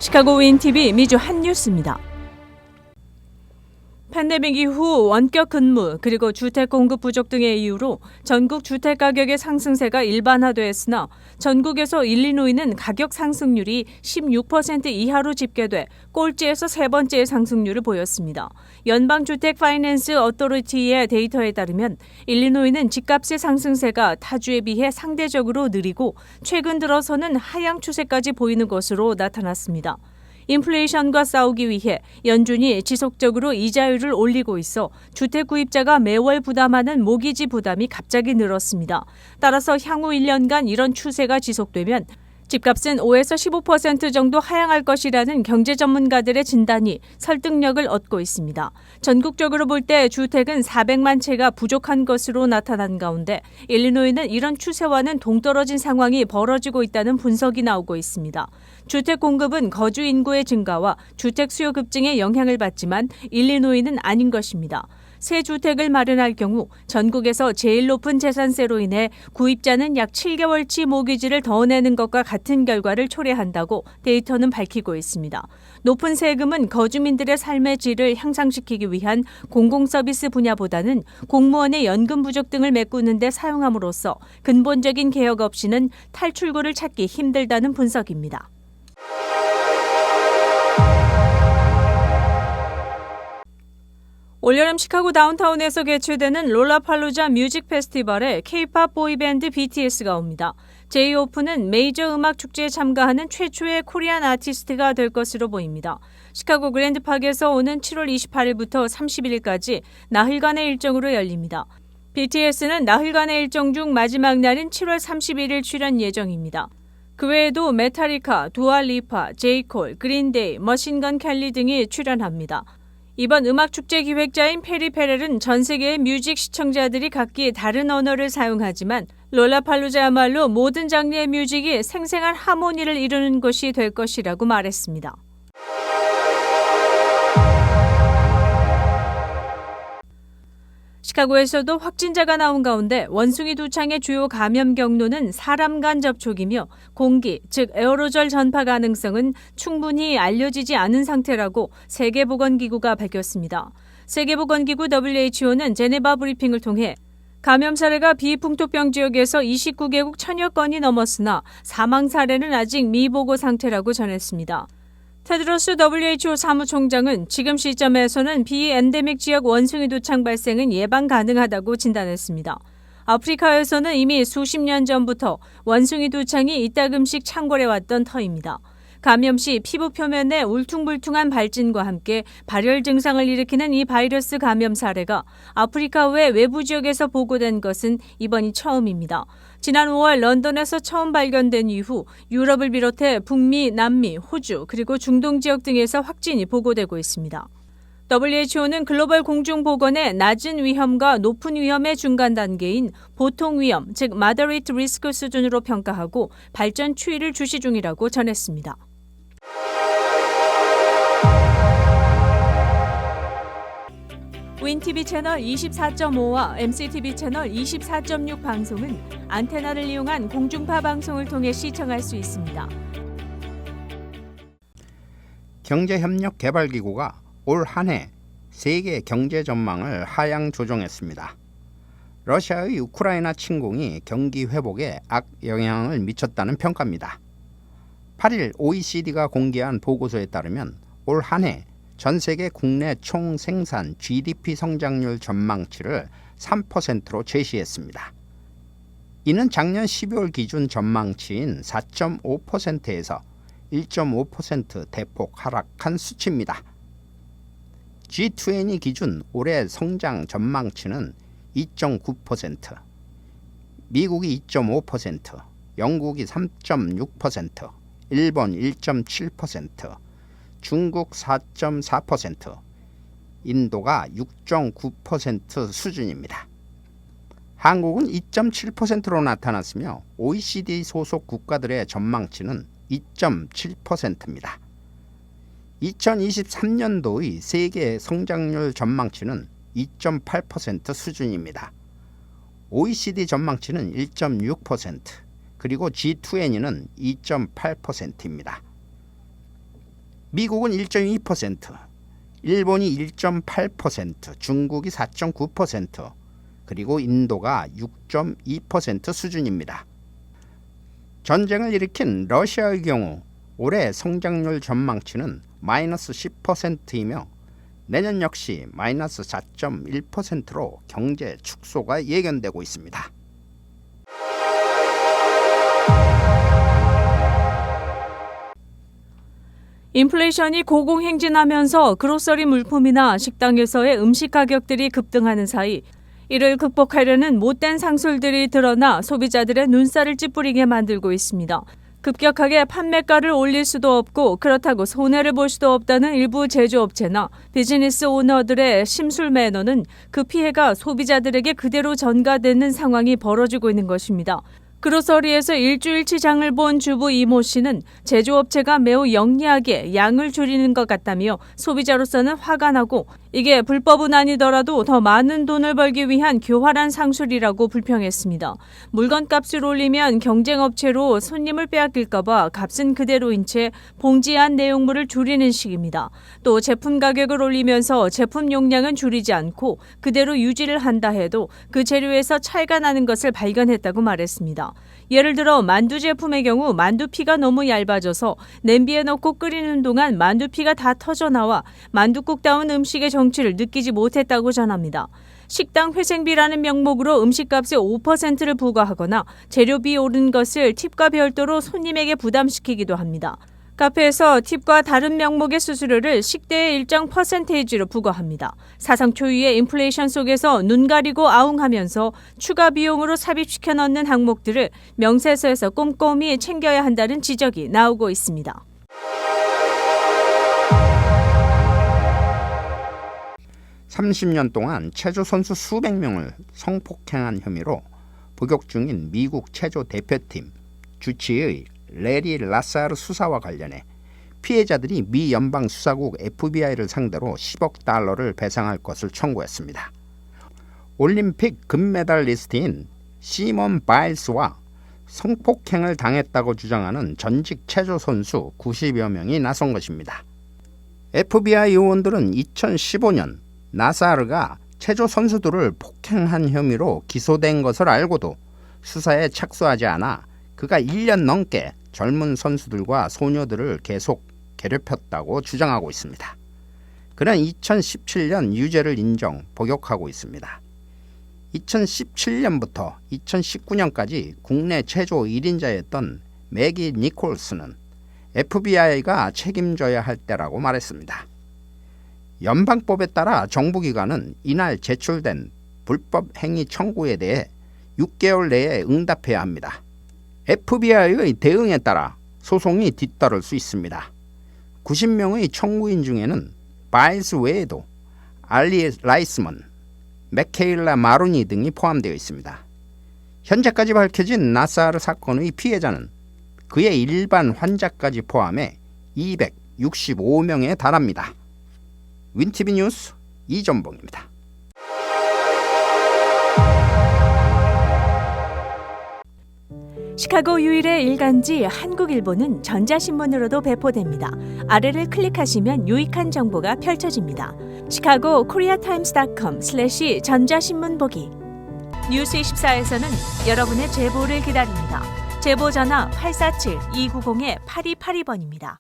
시카고 윈TV 미주 핫뉴스입니다. 팬데믹 이후 원격 근무 그리고 주택 공급 부족 등의 이유로 전국 주택 가격의 상승세가 일반화됐으나 전국에서 일리노이는 가격 상승률이 16% 이하로 집계돼 꼴찌에서 세 번째의 상승률을 보였습니다. 연방주택 파이낸스 어토리티의 데이터에 따르면 일리노이는 집값의 상승세가 타주에 비해 상대적으로 느리고 최근 들어서는 하향 추세까지 보이는 것으로 나타났습니다. 인플레이션과 싸우기 위해 연준이 지속적으로 이자율을 올리고 있어 주택 구입자가 매월 부담하는 모기지 부담이 갑자기 늘었습니다. 따라서 향후 1년간 이런 추세가 지속되면 집값은 5에서 15% 정도 하향할 것이라는 경제 전문가들의 진단이 설득력을 얻고 있습니다. 전국적으로 볼 때 주택은 400만 채가 부족한 것으로 나타난 가운데 일리노이는 이런 추세와는 동떨어진 상황이 벌어지고 있다는 분석이 나오고 있습니다. 주택 공급은 거주 인구의 증가와 주택 수요 급증에 영향을 받지만 일리노이는 아닌 것입니다. 새 주택을 마련할 경우 전국에서 제일 높은 재산세로 인해 구입자는 약 7개월치 모기지를 더 내는 것과 같은 결과를 초래한다고 데이터는 밝히고 있습니다. 높은 세금은 거주민들의 삶의 질을 향상시키기 위한 공공서비스 분야보다는 공무원의 연금 부족 등을 메꾸는 데 사용함으로써 근본적인 개혁 없이는 탈출구를 찾기 힘들다는 분석입니다. 올여름 시카고 다운타운에서 개최되는 롤라팔루자 뮤직 페스티벌에 K-팝 보이밴드 BTS가 옵니다. J-호프는 메이저 음악 축제에 참가하는 최초의 코리안 아티스트가 될 것으로 보입니다. 시카고 그랜드파크에서 오는 7월 28일부터 31일까지 나흘간의 일정으로 열립니다. BTS는 나흘간의 일정 중 마지막 날인 7월 31일 출연 예정입니다. 그 외에도 메탈리카, 두아리파, 제이콜, 그린데이, 머신건 켈리 등이 출연합니다. 이번 음악축제 기획자인 페리 페렐은 전 세계의 뮤직 시청자들이 각기 다른 언어를 사용하지만 롤라팔루자야말로 모든 장르의 뮤직이 생생한 하모니를 이루는 곳이 될 것이라고 말했습니다. 시카고에서도 확진자가 나온 가운데 원숭이 두창의 주요 감염 경로는 사람 간 접촉이며 공기, 즉 에어로졸 전파 가능성은 충분히 알려지지 않은 상태라고 세계보건기구가 밝혔습니다. 세계보건기구 WHO는 제네바 브리핑을 통해 감염 사례가 비풍토병 지역에서 29개국 1000여 건이 넘었으나 사망 사례는 아직 미보고 상태라고 전했습니다. 테드로스 WHO 사무총장은 지금 시점에서는 비엔데믹 지역 원숭이 두창 발생은 예방 가능하다고 진단했습니다. 아프리카에서는 이미 수십 년 전부터 원숭이 두창이 이따금씩 창궐해왔던 터입니다. 감염 시 피부 표면에 울퉁불퉁한 발진과 함께 발열 증상을 일으키는 이 바이러스 감염 사례가 아프리카 외 외부 지역에서 보고된 것은 이번이 처음입니다. 지난 5월 런던에서 처음 발견된 이후 유럽을 비롯해 북미, 남미, 호주 그리고 중동 지역 등에서 확진이 보고되고 있습니다. WHO는 글로벌 공중보건의 낮은 위험과 높은 위험의 중간 단계인 보통 위험, 즉 moderate risk 수준으로 평가하고 발전 추이를 주시 중이라고 전했습니다. 윈TV 채널 24.5와 MCTV 채널 24.6 방송은 안테나를 이용한 공중파 방송을 통해 시청할 수 있습니다. 경제협력개발기구가 올 한 해 세계 경제 전망을 하향 조정했습니다. 러시아의 우크라이나 침공이 경기 회복에 악영향을 미쳤다는 평가입니다. 8일 OECD가 공개한 보고서에 따르면 올 한 해 전 세계 국내 총생산 GDP 성장률 전망치를 3%로 제시했습니다. 이는 작년 12월 기준 전망치인 4.5%에서 1.5% 대폭 하락한 수치입니다. G20 기준 올해 성장 전망치는 2.9%, 미국이 2.5%, 영국이 3.6%, 일본 1.7%, 중국 4.4%, 인도가 6.9% 수준입니다. 한국은 2.7%로 나타났으며 OECD 소속 국가들의 전망치는 2.7%입니다. 2023년도의 세계 성장률 전망치는 2.8% 수준입니다. OECD 전망치는 1.6%, 그리고 G20는 2.8%입니다. 미국은 1.2%, 일본이 1.8%, 중국이 4.9%, 그리고 인도가 6.2% 수준입니다. 전쟁을 일으킨 러시아의 경우 올해 성장률 전망치는 마이너스 10%이며 내년 역시 마이너스 4.1%로 경제 축소가 예견되고 있습니다. 인플레이션이 고공행진하면서 그로서리 물품이나 식당에서의 음식 가격들이 급등하는 사이 이를 극복하려는 못된 상술들이 드러나 소비자들의 눈살을 찌푸리게 만들고 있습니다. 급격하게 판매가를 올릴 수도 없고 그렇다고 손해를 볼 수도 없다는 일부 제조업체나 비즈니스 오너들의 심술 매너는 그 피해가 소비자들에게 그대로 전가되는 상황이 벌어지고 있는 것입니다. 그로서리에서 일주일치 장을 본 주부 이모 씨는 제조업체가 매우 영리하게 양을 줄이는 것 같다며 소비자로서는 화가 나고 이게 불법은 아니더라도 더 많은 돈을 벌기 위한 교활한 상술이라고 불평했습니다. 물건값을 올리면 경쟁업체로 손님을 빼앗길까 봐 값은 그대로인 채 봉지 안 내용물을 줄이는 식입니다. 또 제품 가격을 올리면서 제품 용량은 줄이지 않고 그대로 유지를 한다 해도 그 재료에서 차이가 나는 것을 발견했다고 말했습니다. 예를 들어 만두 제품의 경우 만두피가 너무 얇아져서 냄비에 넣고 끓이는 동안 만두피가 다 터져나와 만둣국다운 음식의 정취를 느끼지 못했다고 전합니다. 식당 회생비라는 명목으로 음식값에 5%를 부과하거나 재료비 오른 것을 팁과 별도로 손님에게 부담시키기도 합니다. 카페에서 팁과 다른 명목의 수수료를 식대의 일정 퍼센테이지로 부과합니다. 사상 초유의 인플레이션 속에서 눈 가리고 아웅하면서 추가 비용으로 삽입시켜 넣는 항목들을 명세서에서 꼼꼼히 챙겨야 한다는 지적이 나오고 있습니다. (30년) 동안 체조 선수 수백 명을 성폭행한 혐의로 복역 중인 미국 체조 대표팀 주치의 레리 라사르 수사와 관련해 피해자들이 미 연방수사국 FBI를 상대로 10억 달러를 배상할 것을 청구했습니다. 올림픽 금메달리스트인 시몬 바일스와 성폭행을 당했다고 주장하는 전직 체조 선수 90여 명이 나선 것입니다. FBI 요원들은 2015년 라사르가 체조 선수들을 폭행한 혐의로 기소된 것을 알고도 수사에 착수하지 않아 그가 1년 넘게 젊은 선수들과 소녀들을 계속 괴롭혔다고 주장하고 있습니다. 그는 2017년 유죄를 인정, 복역하고 있습니다. 2017년부터 2019년까지 국내 체조 1인자였던 매기 니콜스는 FBI가 책임져야 할 때라고 말했습니다. 연방법에 따라 정부기관은 이날 제출된 불법 행위 청구에 대해 6개월 내에 응답해야 합니다. FBI의 대응에 따라 소송이 뒤따를 수 있습니다. 90명의 청구인 중에는 바일스 외에도 알리 라이스먼, 맥케일라 마루니 등이 포함되어 있습니다. 현재까지 밝혀진 나사르 사건의 피해자는 그의 일반 환자까지 포함해 265명에 달합니다. 윈티비 뉴스 이전봉입니다. 시카고 유일의 일간지 한국일보는 전자신문으로도 배포됩니다. 아래를 클릭하시면 유익한 정보가 펼쳐집니다. 시카고 koreatimes.com/전자신문 보기. 뉴스24에서는 여러분의 제보를 기다립니다. 제보 전화 847-290-8282번입니다.